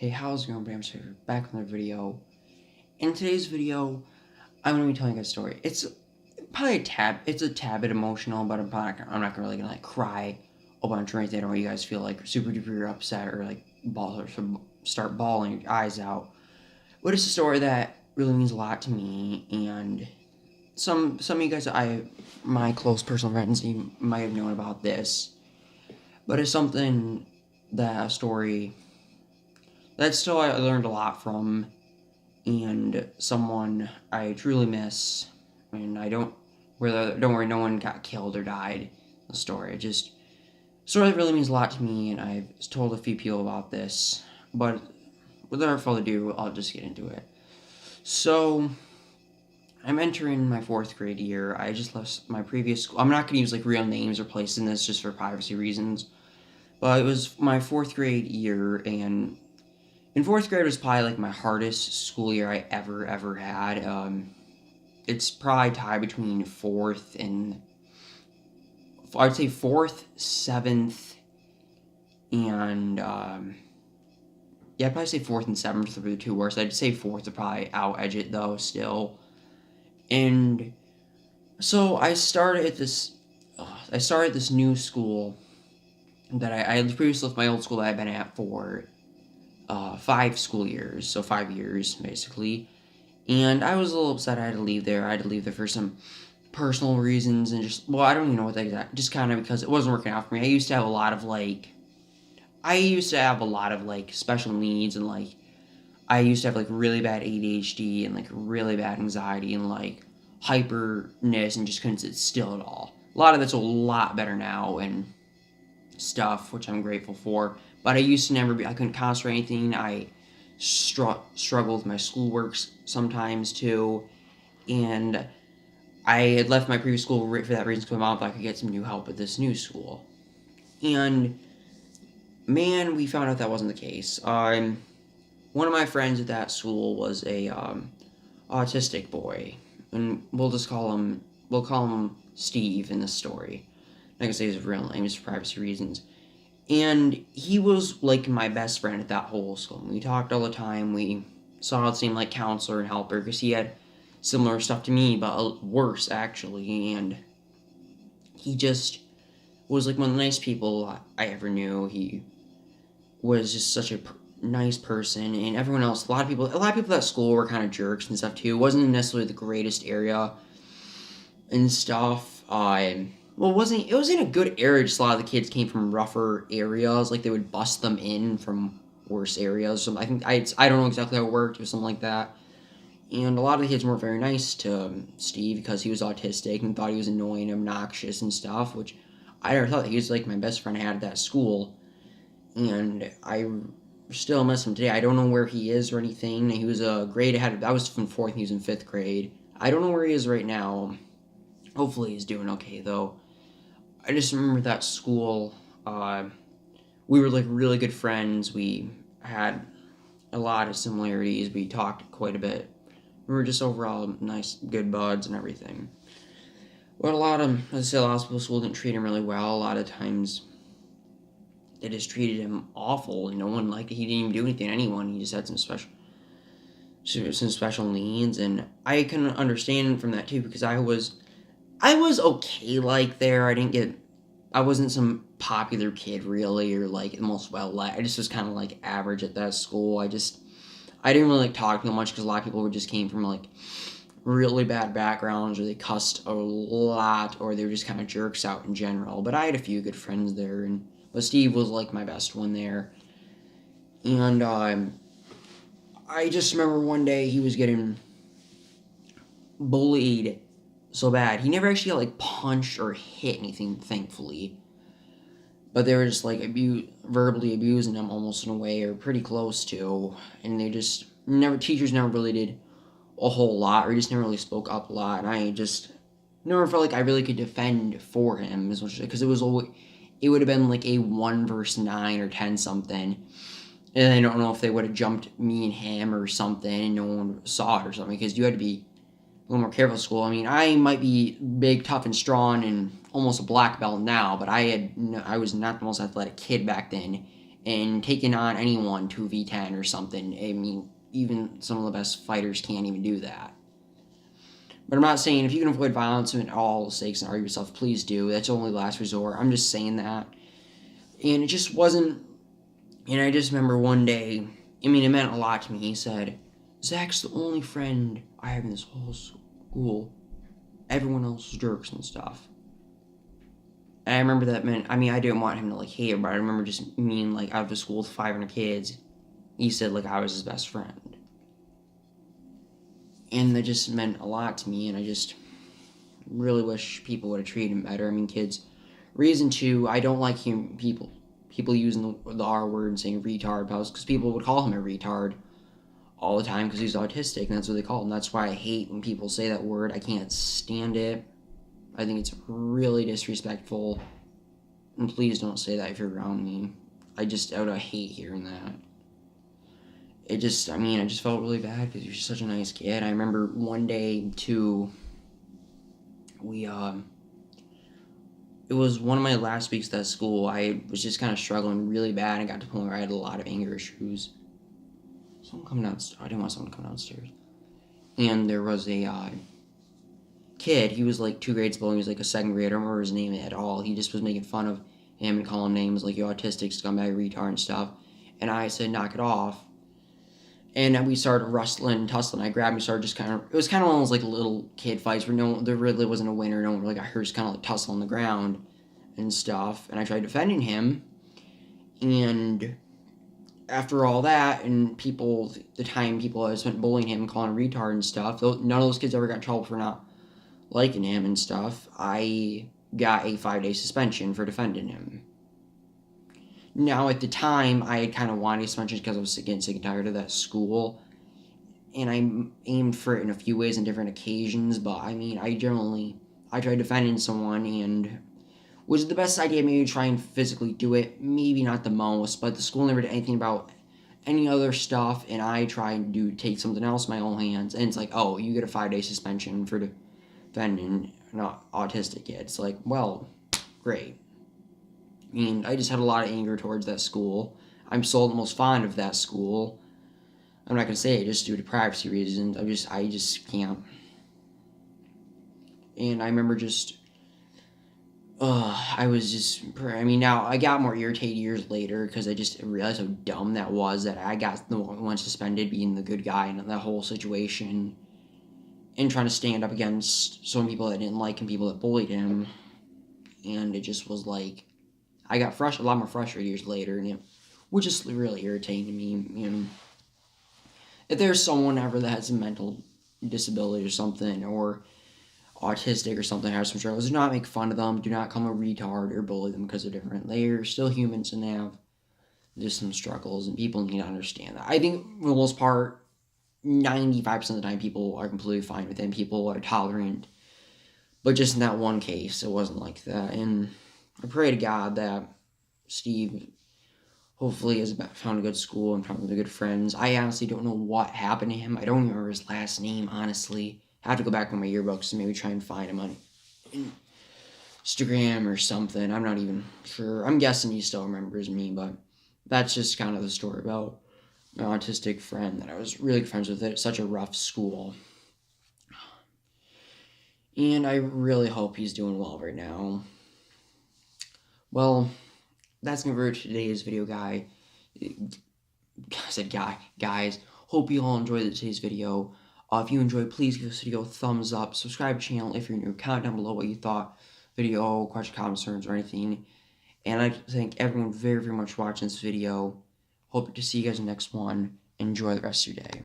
Hey, how's it going, Bram? So back on the video. In today's video, I'm gonna be telling you a story. It's probably a tad bit emotional, but I'm not really gonna like cry a bunch or anything, or you guys feel like super duper upset or like start bawling your eyes out. But it's a story that really means a lot to me, and some of you guys, my close personal friends, you might have known about this, but it's something that a story that still I learned a lot from, and someone I truly miss. And don't worry, no one got killed or died in the story. It just story that really means a lot to me, and I've told a few people about this. But without further ado, I'll just get into it. So I'm entering my 4th grade year. I just left my previous school. I'm not going to use like real names or places in this just for privacy reasons. But it was my 4th grade year, and in 4th grade was probably like my hardest school year I ever had. It's probably tied between 4th and I'd say 4th, 7th, and yeah, I'd probably say 4th and 7th are the two worst. I'd say 4th would probably out edge it though still. And so I started this new school that I had previously left my old school that I'd been at for 5 school years, so 5 years basically. And I was a little upset I had to leave there. I had to leave there for some personal reasons and I don't even know what that exact, just kind of because it wasn't working out for me. I used to have a lot of special needs, and like I used to have like really bad ADHD and like really bad anxiety and like hyperness, and just couldn't sit still at all. A lot of it's a lot better now and stuff, which I'm grateful for. But I couldn't concentrate on anything. I struggled with my schoolwork sometimes too, and I had left my previous school for that reason, because my mom thought I could get some new help at this new school. And man, we found out that wasn't the case. One of my friends at that school was a autistic boy, and we'll call him Steve in this story. I'm not gonna say his real name just for privacy reasons. And he was like my best friend at that whole school. We talked all the time. We saw the same like counselor and helper, because he had similar stuff to me, but worse actually. And he just was like one of the nice people I ever knew. He was just such a nice person, and everyone else, a lot of people at that school were kind of jerks and stuff too. It wasn't necessarily the greatest area and stuff. It was in a good area, just a lot of the kids came from rougher areas, like they would bust them in from worse areas. So I think I don't know exactly how it worked, it was something like that. And a lot of the kids weren't very nice to Steve because he was autistic and thought he was annoying and obnoxious and stuff, which I never thought. He was like my best friend I had at that school, and I still miss him today. I don't know where he is or anything. He was a grade ahead. I was from 4th and he was in 5th grade. I don't know where he is right now. Hopefully he's doing okay though. I just remember that school, we were like really good friends. We had a lot of similarities. We talked quite a bit. We were just overall nice, good buds and everything. But a lot of people at school didn't treat him really well. A lot of times they just treated him awful. No one liked it. He didn't even do anything to anyone. He just had some special needs, and I can understand from that too, because I was okay like there. I wasn't some popular kid really, or like the most well-liked. I just was kind of like average at that school. I didn't really like talking much, because a lot of people just came from like really bad backgrounds, or they cussed a lot, or they were just kind of jerks out in general. But I had a few good friends there, but Steve was like my best one there. And I just remember one day he was getting bullied so bad. He never actually got like punched or hit anything, thankfully. But they were just like verbally abusing him almost in a way, or pretty close to. And teachers never really did a whole lot, or just never really spoke up a lot. And I just never felt like I really could defend for him as much, because it would have been like a 1 versus 9 or 10 something. And I don't know if they would have jumped me and him or something, and no one saw it or something, because you had to be a little more careful at school. I mean, I might be big, tough, and strong, and almost a black belt now, but I was not the most athletic kid back then, and taking on anyone 2v10 or something. I mean, even some of the best fighters can't even do that. But I'm not saying if you can avoid violence in all stakes and argue yourself, please do. That's only last resort. I'm just saying that. And it just wasn't. And I just remember one day, I mean, it meant a lot to me. He said, Zach's the only friend I have in this whole school. Everyone else is jerks and stuff. And I remember that meant, I mean, I didn't want him to, like, hate it, but I remember just mean, like, out of the school with 500 kids, he said, like, I was his best friend. And that just meant a lot to me, and I just really wish people would have treated him better. I mean, kids. Reason two, I don't like people using the R word and saying retard, because people would call him a retard all the time because he's autistic, and that's what they call him. That's why I hate when people say that word. I can't stand it. I think it's really disrespectful. And please don't say that if you're around me. I hate hearing that. I just felt really bad because you're such a nice kid. I remember one day, too, it was one of my last weeks at school. I was just kind of struggling really bad. I got to the point where I had a lot of anger issues. Someone coming downstairs. I didn't want someone to come downstairs. And there was a kid. He was like 2 grades below. He was like a 2nd grader. I don't remember his name at all. He just was making fun of him and calling him names like, you autistic, scumbag, retard, and stuff. And I said, knock it off. And then we started wrestling and tussling. I grabbed him, started just it was kind of one of those like little kid fights where there really wasn't a winner. No one really got hurt, just kind of like tussle on the ground and stuff. And I tried defending him. And after all that, and the time people had spent bullying him, calling him retard and stuff, none of those kids ever got in trouble for not liking him and stuff. I got a 5-day suspension for defending him. Now, at the time, I had kind of wanted suspension because I was getting sick and tired of that school. And I aimed for it in a few ways on different occasions. But, I mean, I tried defending someone, and was it the best idea maybe to try and physically do it? Maybe not the most, but the school never did anything about any other stuff. And I tried to take something else in my own hands. And it's like, oh, you get a 5-day suspension for defending an autistic kid. It's like, well, great. I mean, I just had a lot of anger towards that school. I'm still the most fond of that school. I'm not going to say it just due to privacy reasons. I just can't. And I remember now I got more irritated years later because I just realized how dumb that was, that I got the one suspended being the good guy in that whole situation and trying to stand up against some people that didn't like him, people that bullied him. And it just was like, I got a lot more frustrated years later, and it was just really irritating to me. You know, if there's someone ever that has a mental disability or something, or autistic or something, has some struggles, do not make fun of them. Do not call them a retard or bully them because they're different. They're still humans and they have just some struggles, and people need to understand that. I think for the most part, 95% of the time, people are completely fine with it. People are tolerant. But just in that one case, it wasn't like that. And I pray to God that Steve hopefully has found a good school and found good friends. I honestly don't know what happened to him. I don't even remember his last name, honestly. I have to go back on my yearbooks and maybe try and find him on Instagram or something. I'm not even sure. I'm guessing he still remembers me, but that's just kind of the story about my autistic friend that I was really good friends with at such a rough school. And I really hope he's doing well right now. Well, that's going to be it for today's video, guys. Hope you all enjoyed today's video. If you enjoyed, please give this video a thumbs up. Subscribe to the channel if you're new. Comment down below what you thought. Video, question, concerns, or anything. And I'd like to thank everyone very, very much for watching this video. Hope to see you guys in the next one. Enjoy the rest of your day.